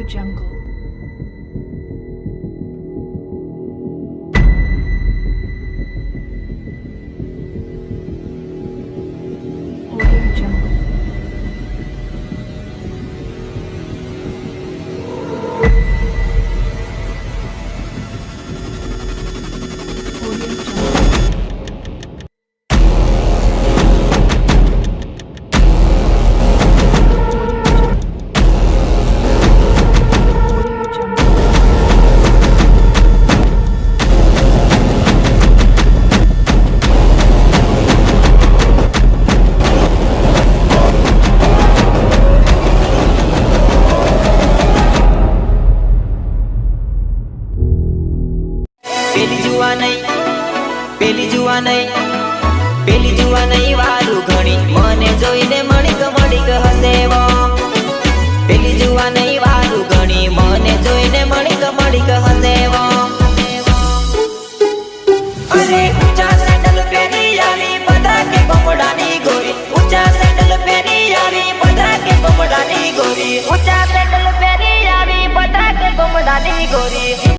Jungle. Audio Jungle. Audio Jungle. Audio Jungle. પેલી જુવા નહીં વાલું ઘણી મને જોઈને મણીક હસેવો પેલી જુવા નહીં વાલું ઘણી મને જોઈને મણીક હસેવો અરે ઊંચા સેન્ડલ પહેરી આવી બધા કે બમડાની ગોરી ઊંચા સેન્ડલ પહેરી આવી બધા કે બમડાની ગોરી ઊંચા સેન્ડલ પહેરી આવી બધા કે બમડાની ગોરી